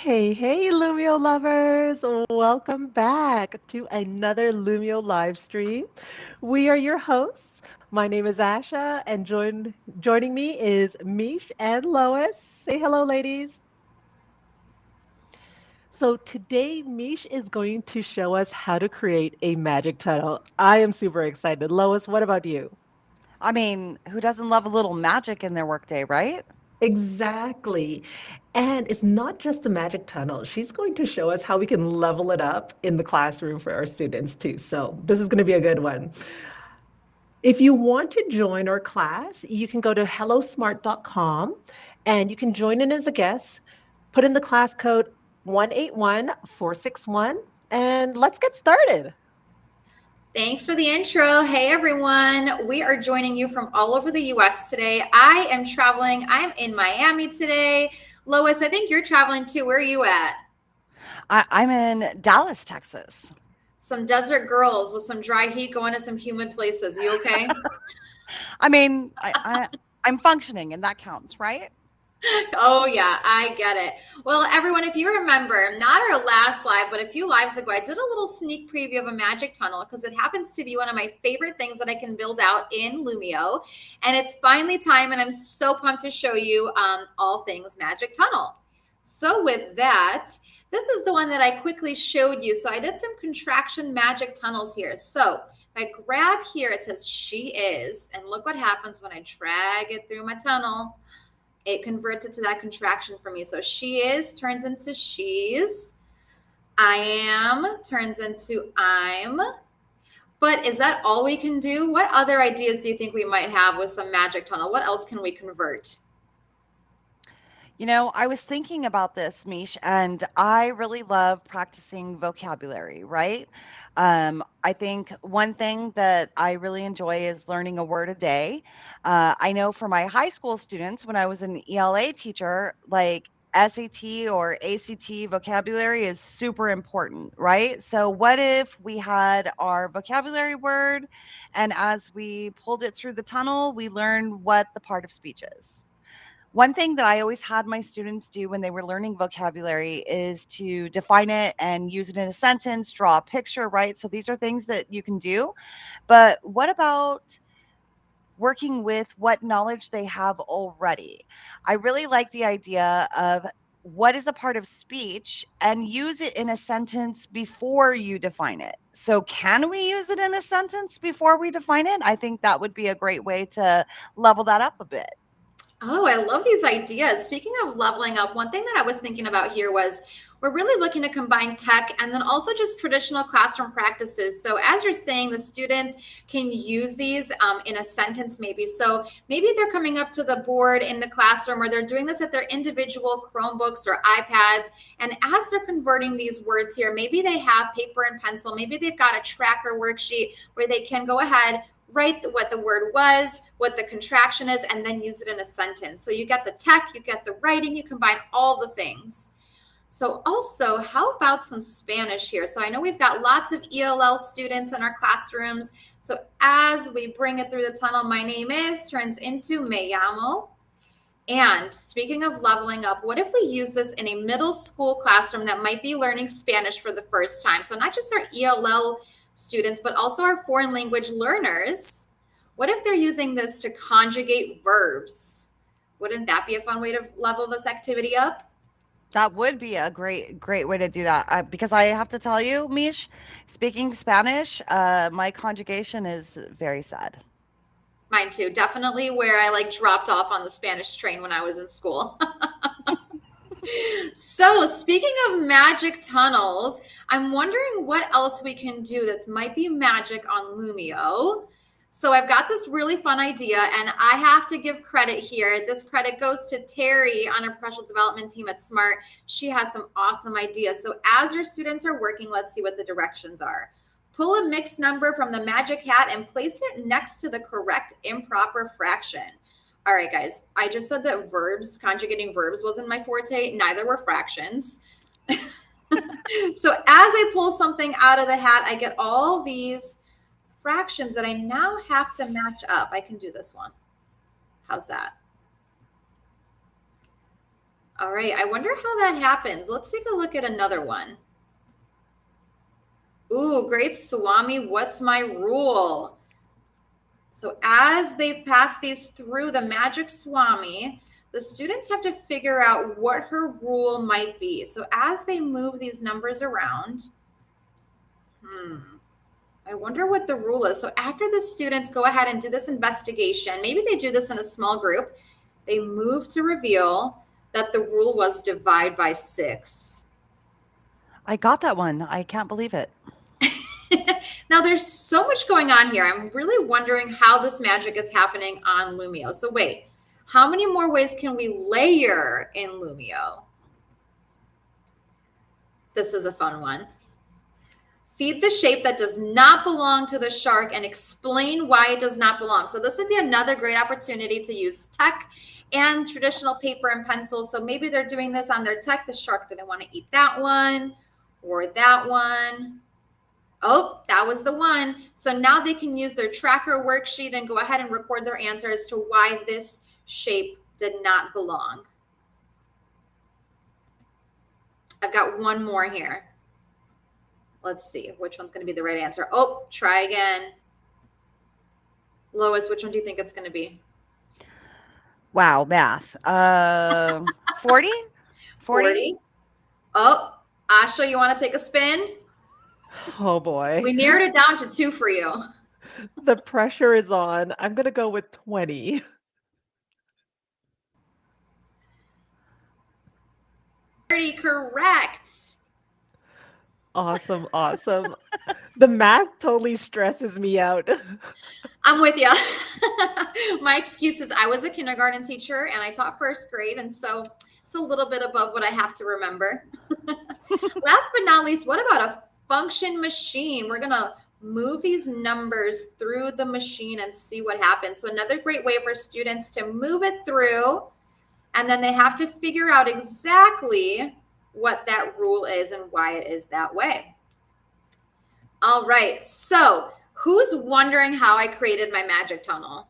Hey, hey, Lumio lovers! Welcome back to another Lumio live stream. We are your hosts. My name is Asha, and joining me is Mish and Lois. Say hello, ladies. So today, Mish is going to show us how to create a magic tunnel. I am super excited. Lois, what about you? I mean, who doesn't love a little magic in their workday, right? Exactly. And it's not just the magic tunnel. She's going to show us how we can level it up in the classroom for our students too. So this is going to be a good one. If you want to join our class, you can go to hellosmart.com and you can join in as a guest. Put in the class code 181461 and let's get started. Thanks for the intro. Hey everyone. We are joining you from all over the US today. I am traveling. I'm in Miami today. Lois, I think you're traveling too. Where are you at? I'm in Dallas, Texas. Some desert girls with some dry heat going to some humid places. You okay? I mean, I'm functioning, and that counts, right? Oh, yeah, I get it. Well, everyone, if you remember, not our last live, but a few lives ago, I did a little sneak preview of a magic tunnel because it happens to be one of my favorite things that I can build out in Lumio. And it's finally time, and I'm so pumped to show you all things magic tunnel. So, with that, this is the one that I quickly showed you. So, I did some contraction magic tunnels here. So, if I grab here, it says she is, and look what happens when I drag it through my tunnel. It converts it to that contraction for me. So she is turns into she's. I am turns into I'm. But is that all we can do? What other ideas do you think we might have with some magic tunnel? What else can we convert? I was thinking about this, Mish, and I really love practicing vocabulary, right? I think one thing that I really enjoy is learning a word a day. I know for my high school students, when I was an ELA teacher, like SAT or ACT vocabulary is super important, right? So, what if we had our vocabulary word, and as we pulled it through the tunnel, we learned what the part of speech is? One thing that I always had my students do when they were learning vocabulary is to define it and use it in a sentence, draw a picture, right? So these are things that you can do. But what about working with what knowledge they have already? I really like the idea of what is a part of speech and use it in a sentence before you define it. So, can we use it in a sentence before we define it? I think that would be a great way to level that up a bit. Oh, I love these ideas. Speaking of leveling up, one thing that I was thinking about here was we're really looking to combine tech and then also just traditional classroom practices. So, as you're saying, the students can use these in a sentence, maybe. So, maybe they're coming up to the board in the classroom or they're doing this at their individual Chromebooks or iPads. And as they're converting these words here, maybe they have paper and pencil, maybe they've got a tracker worksheet where they can go ahead, write what the word was, what the contraction is, and then use it in a sentence. So you get the tech, you get the writing, you combine all the things. So also, how about some Spanish here? So I know we've got lots of ELL students in our classrooms. So as we bring it through the tunnel, my name is turns into me llamo. And speaking of leveling up, what if we use this in a middle school classroom that might be learning Spanish for the first time? So not just our ELL students, but also our foreign language learners. What if they're using this to conjugate verbs? Wouldn't that be a fun way to level this activity up? That would be a great way to do that. Because I have to tell you, Mish, speaking Spanish, my conjugation is very sad. Mine too. Definitely where I like dropped off on the Spanish train when I was in school. So, speaking of magic tunnels, I'm wondering what else we can do that might be magic on Lumio. So, I've got this really fun idea, and I have to give credit here. This credit goes to Terry on our professional development team at Smart. She has some awesome ideas. So, as your students are working, let's see what the directions are. Pull a mixed number from the magic hat and place it next to the correct improper fraction. All right, guys, I just said that verbs, conjugating verbs wasn't my forte. Neither were fractions. So as I pull something out of the hat, I get all these fractions that I now have to match up. I can do this one. How's that? All right, I wonder how that happens. Let's take a look at another one. Ooh, great Swami, what's my rule? So as they pass these through the magic Swami, the students have to figure out what her rule might be. So as they move these numbers around, I wonder what the rule is. So after the students go ahead and do this investigation, maybe they do this in a small group, they move to reveal that the rule was divide by 6. I got that one. I can't believe it. Now there's so much going on here. I'm really wondering how this magic is happening on Lumio. So wait, how many more ways can we layer in Lumio? This is a fun one. Feed the shape that does not belong to the shark and explain why it does not belong. So this would be another great opportunity to use tech and traditional paper and pencil. So maybe they're doing this on their tech. The shark didn't want to eat that one or that one. Oh, that was the one. So now they can use their tracker worksheet and go ahead and record their answer as to why this shape did not belong. I've got one more here. Let's see which one's going to be the right answer. Oh, try again. Lois, which one do you think it's going to be? Wow, math. 40? 40. Oh, Asha, you want to take a spin? Oh boy. We narrowed it down to 2 for you. The pressure is on. I'm going to go with 20. Very correct. Awesome, awesome. The math totally stresses me out. I'm with you. My excuse is I was a kindergarten teacher and I taught first grade, and so it's a little bit above what I have to remember. Last but not least, what about a function machine? We're going to move these numbers through the machine and see what happens. So another great way for students to move it through, and then they have to figure out exactly what that rule is and why it is that way. All right, so who's wondering how I created my magic tunnel?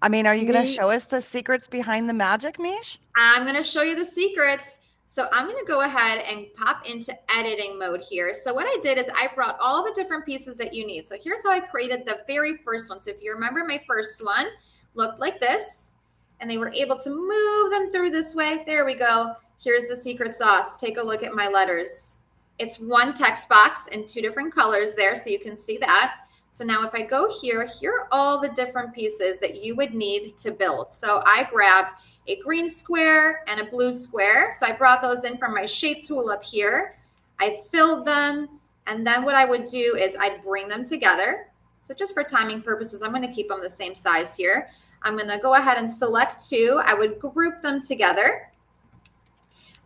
I mean, are you going to Me, show us the secrets behind the magic, Mish? I'm going to show you the secrets. So I'm going to go ahead and pop into editing mode here. So what I did is I brought all the different pieces that you need. So here's how I created the very first one. So if you remember, my first one looked like this, and they were able to move them through this way. There we go. Here's the secret sauce. Take a look at my letters. It's one text box in 2 different colors there, so you can see that. So now if I go here, here are all the different pieces that you would need to build. So I grabbed a green square and a blue square. So I brought those in from my shape tool up here. I filled them, and then what I would do is I'd bring them together. So just for timing purposes, I'm going to keep them the same size here. I'm going to go ahead and select 2. I would group them together.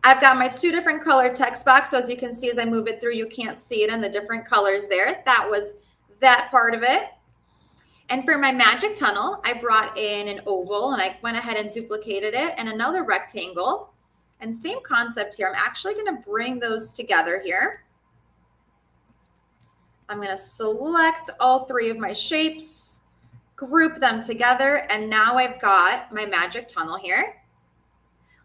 I've got my 2 different color text box. So as you can see, as I move it through, you can't see it in the different colors there. That was that part of it. And for my magic tunnel, I brought in an oval and I went ahead and duplicated it, and another rectangle. And same concept here. I'm actually going to bring those together here. I'm going to select all 3 of my shapes, group them together, and now I've got my magic tunnel here.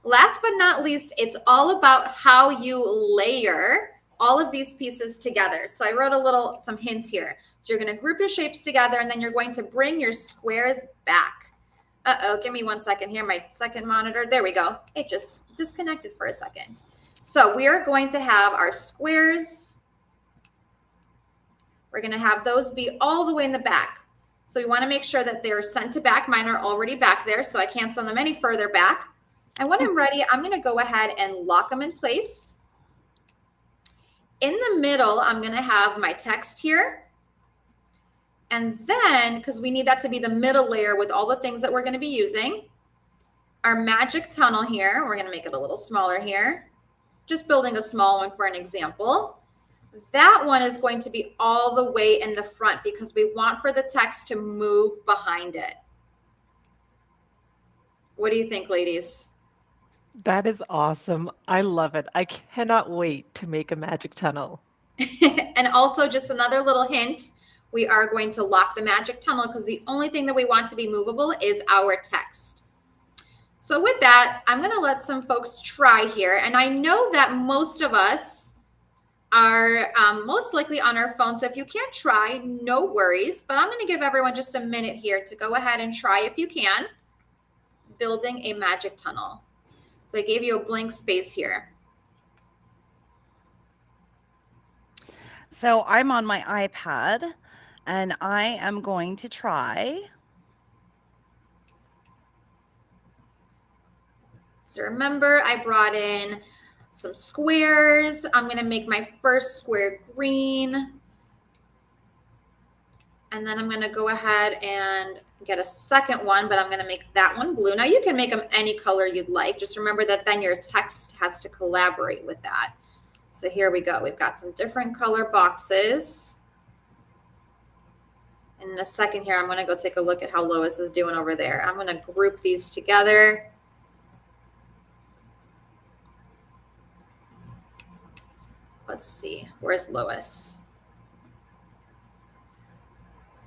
Last but not least, it's all about how you layer all of these pieces together. So I wrote some hints here. So you're going to group your shapes together, and then you're going to bring your squares back. Uh-oh, give me 1 second here. My second monitor. There we go. It just disconnected for a second. So we are going to have our squares. We're going to have those be all the way in the back. So you want to make sure that they're sent to back. Mine are already back there, so I can't send them any further back. And when I'm ready, I'm going to go ahead and lock them in place. In the middle, I'm going to have my text here. And then, because we need that to be the middle layer with all the things that we're going to be using, our magic tunnel here, we're going to make it a little smaller here. Just building a small one for an example. That one is going to be all the way in the front because we want for the text to move behind it. What do you think, ladies? that is awesome. I love it. I cannot wait to make a magic tunnel. And also just another little hint, we are going to lock the magic tunnel because the only thing that we want to be movable is our text. So with that, I'm going to let some folks try here. And I know that most of us are most likely on our phone. So if you can't try, no worries. But I'm going to give everyone just a minute here to go ahead and try, if you can, building a magic tunnel. So I gave you a blank space here. So I'm on my iPad and I am going to try. So remember, I brought in some squares. I'm going to make my first square green. And then I'm going to go ahead and get a second one, but I'm going to make that one blue. Now you can make them any color you'd like. Just remember that then your text has to collaborate with that. So here we go. We've got some different color boxes. And in a second here, I'm going to go take a look at how Lois is doing over there. I'm going to group these together. Let's see. Where's Lois?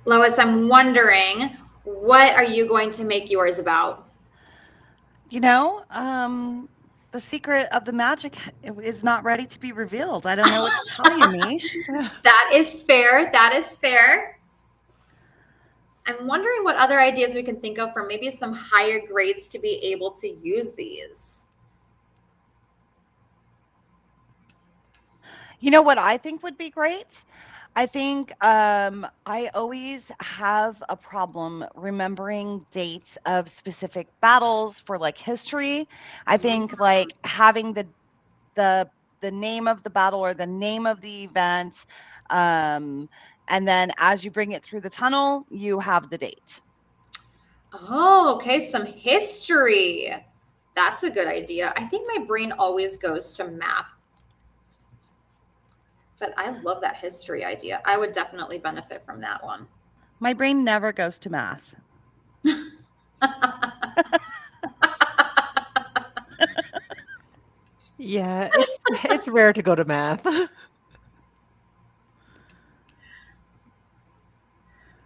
Lois, I'm wondering, what are you going to make yours about? You know, the secret of the magic is not ready to be revealed. I don't know what to tell you, Mish. That is fair. That is fair. I'm wondering what other ideas we can think of for maybe some higher grades to be able to use these. You know what I think would be great? I think I always have a problem remembering dates of specific battles for like history. I think like having the the name of the battle or the name of the event, um, and then as you bring it through the tunnel, you have the date. Oh, okay, some history. That's a good idea. I think my brain always goes to math. But I love that history idea. I would definitely benefit from that one. My brain never goes to math. Yeah, it's rare to go to math. All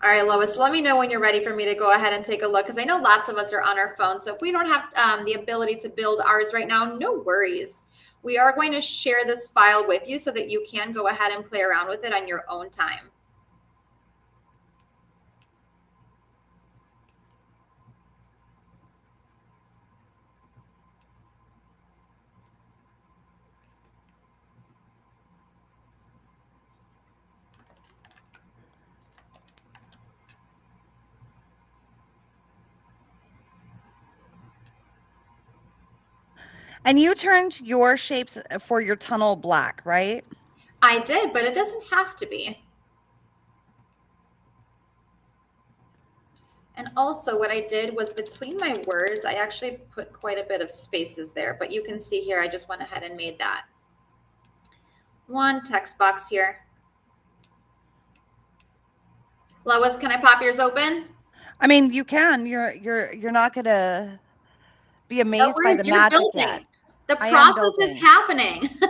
right, Lois, let me know when you're ready for me to go ahead and take a look, because I know lots of us are on our phone. So if we don't have the ability to build ours right now, no worries. We are going to share this file with you so that you can go ahead and play around with it on your own time. And you turned your shapes for your tunnel black, right? I did, but it doesn't have to be. And also what I did was between my words, I actually put quite a bit of spaces there, but you can see here, I just went ahead and made that one text box here. Lois, can I pop yours open? I mean, you can. You're not gonna be No amazed by the worries, you're magic yet. building. The I am process is building. happening. So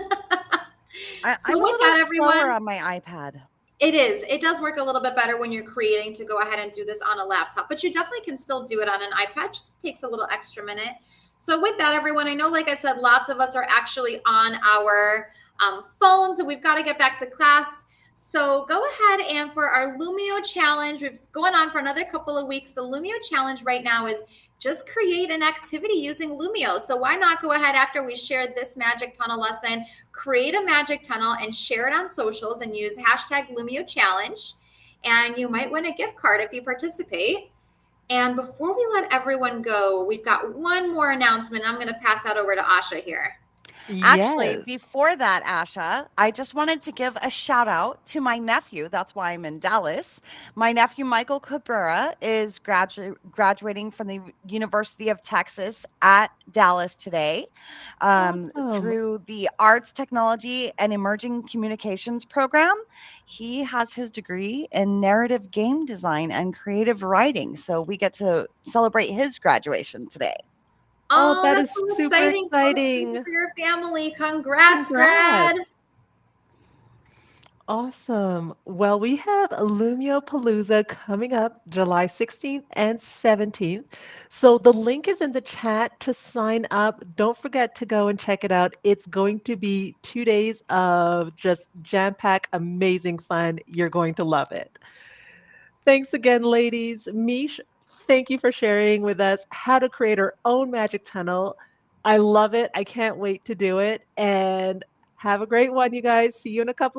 I'm a with little that, slower everyone, on my iPad. it is. It does work a little bit better when you're creating to go ahead and do this on a laptop, but you definitely can still do it on an iPad. Just takes a little extra minute. So with that, everyone, I know, like I said, lots of us are actually on our phones, and we've got to get back to class. So go ahead, and for our Lumio challenge, we've going on for another couple of weeks. The Lumio challenge right now is just create an activity using Lumio. So why not go ahead after we share this magic tunnel lesson, create a magic tunnel and share it on socials and use hashtag Lumio challenge. And you might win a gift card if you participate. And before we let everyone go, we've got one more announcement. I'm going to pass that over to Asha here. Actually, Yes. before that, Asha, I just wanted to give a shout out to my nephew. That's why I'm in Dallas. My nephew, Michael Cabrera, is graduating from the University of Texas at Dallas today Awesome. through the Arts, Technology, and Emerging Communications program. He has his degree in narrative game design and creative writing. So we get to celebrate his graduation today. Oh, Oh, that that's is so super exciting. So exciting exciting. for your family. Congrats, grad. Congrats. Awesome. Well, we have Lumio Palooza coming up July 16th and 17th. So the link is in the chat to sign up. Don't forget to go and check it out. It's going to be 2 days of just jam-packed, amazing fun. You're going to love it. Thanks again, ladies. Mish, thank you for sharing with us how to create our own magic tunnel. I love it. I can't wait to do it. And have a great one, you guys. See you in a couple